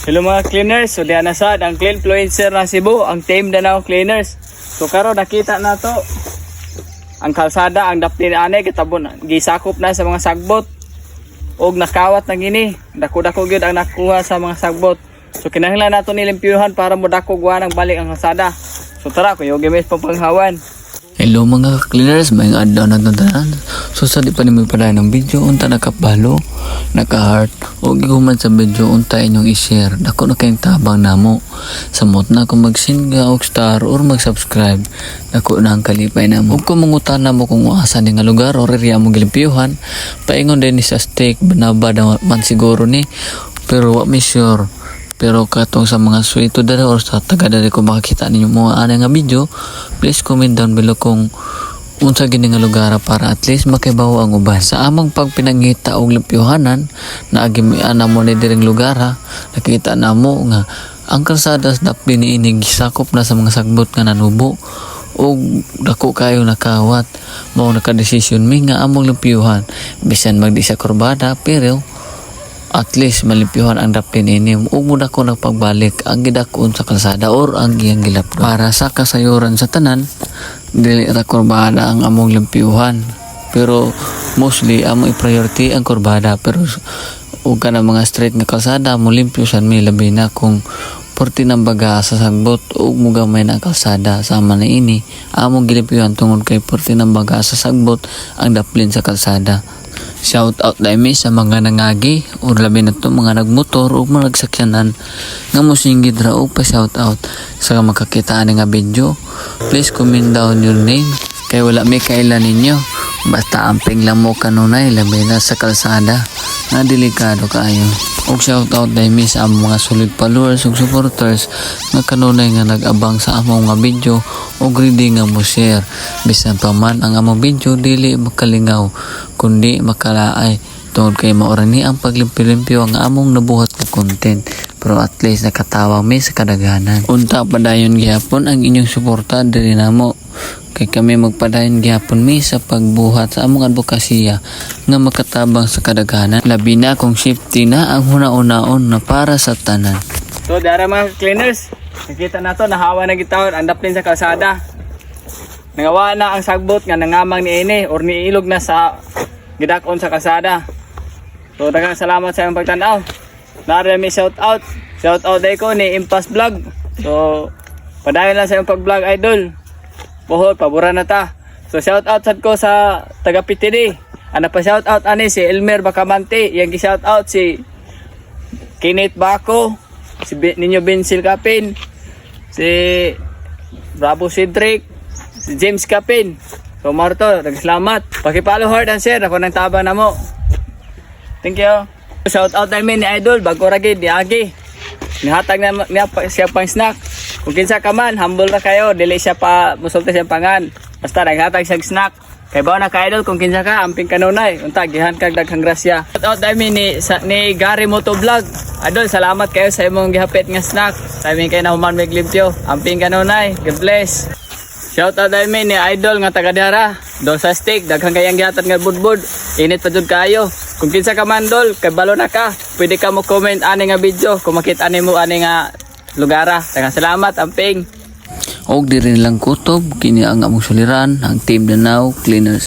Hello mga cleaners, so diyan na sad ang clean influencer na Cebu, ang team Danao Cleaners. So karon nakita na to ang kalsada, ang dapli ani kitabon gisakop na sa mga sagbot og nakawat na gini. Dako-dako gyud ang nakuha sa mga sagbot. So kinahanglan nato nilimpyuhan para modako guwa ng balik ang kalsada. So tara kuyo gimes panghawan. Hello mga cleaners, may adlaw na tanan. So sa di pa ni magpadaan ng video, unta nakapalo, naka-heart, o giguman sa video, unta inyong i-share. Dako na kayong tabang namo. Samot na kung mag-singa o star or mag-subscribe, dako na ang kalipay namo. Ug kung mangutan na mo kung asa ni nga lugar o area mo gilimpyuhan, paingon din ni sa steak, banaba man siguro ni, pero wa mi sure. Pero katong sa mga suito dara or sa taga dara ko makakita ninyo mga ana nga video, please comment down below kung unsa gini nga lugar para at least makibaw ang uban. Sa among pagpinangita og limpyuhanan na agi ana mo ni diring lugar, nakita namo nga ang kalsada dapli niini gisakop na sa mga sagbot nga nanubo og dako kayo nakawat. Mao naka-desisyon mi nga among limpyuhan bisan magdi sa kurbada pero at least malimpyuhan ang dapin ini ug muna ko nagpagbalik ang gidakon sa kalsada or ang giyang gilap para sa kasayuran sa tanan. Dili ra kurbada ang among limpyuhan pero mostly among i-priority ang kurbada, pero ug kana mga street nga kalsada mo limpyusan mi labi na kung porti ng baga sa sagbot ug mugamay na kalsada sama na ini among gilimpyuhan tungod kay porti ng baga sa sagbot ang daplin sa kalsada. Shout out dami sa mga nangagi o labi na to mga nagmotor o mga nagsakyanan nga mosinggid ra og pa shout out sa makakita ani nga video. Please comment down your name kay wala may kailan ninyo, basta amping lang mo kanunay labi na sa kalsada nga delikado kaayo. Og shout out dami sa among mga solid followers ug supporters nga kanunay nga nag-abang sa among nga video og ready nga mo share bisan pa man ang among video dili makalingaw kundi makalaay tungod kay maura ni ang paglimpyo-limpyo ang among nabuhat nga content, pero at least nakatawa mi sa kadaghanan. Unta padayon gihapon ang inyong suporta diri namo kay kami magpadayon gihapon mi sa pagbuhat sa among advokasya nga makatabang sa kadaghanan, labi na kung safety na ang huna-unaon na para sa tanan. So dara mga cleaners, nakita nato nahawa na gitawon ang daplin sa kalsada. Nangawa na ang sagbot nga nangamang ni ini or niilog na sa gidakon sa kalsada. So daghang salamat sa imong pagtan-aw. Nara mi shout out day ko ni Impas Vlog. So padayon lang sa imong pag-vlog idol. Bohol pabura na ta. So shout out sad ko sa taga PTD. Ana pa shout out ani si Elmer Bacamante, yang gi shout out si Kenneth Baco, si Ninyo Bensil Capin, si Bravo Cedric, si James Capin. So Marto, salamat. Paki-follow hard and share ako nang tabang namo. Thank you. Shout out namin ni Idol bago ra gid ni Agi. Nihatag na niya siya pang snack. Kung kinsa ka man, humble na kayo, dili siya pa musulti siyang pangan. Basta naghatag siyang snack. Kay bawo na ka Idol kung kinsa ka, amping kanunay. Unta gihan kag daghang grasya. Shout out namin ni Gary Moto Vlog. Idol, salamat kayo sa imong gihapit nga snack. Sabi kay na human may glimpyo. Amping kanunay. God bless. Shout out namin ni Idol nga taga dara. Dol sa stick, daghang kayang gihatag nga budbud. Init pa jud kayo. Kung kinsa ka man dol, kay balo na ka, pwede ka mo comment ani nga video kung makita ani mo ani nga lugara. Daghang salamat, amping. Og diri lang kutob kini ang among suliran ang team Danao Cleaners.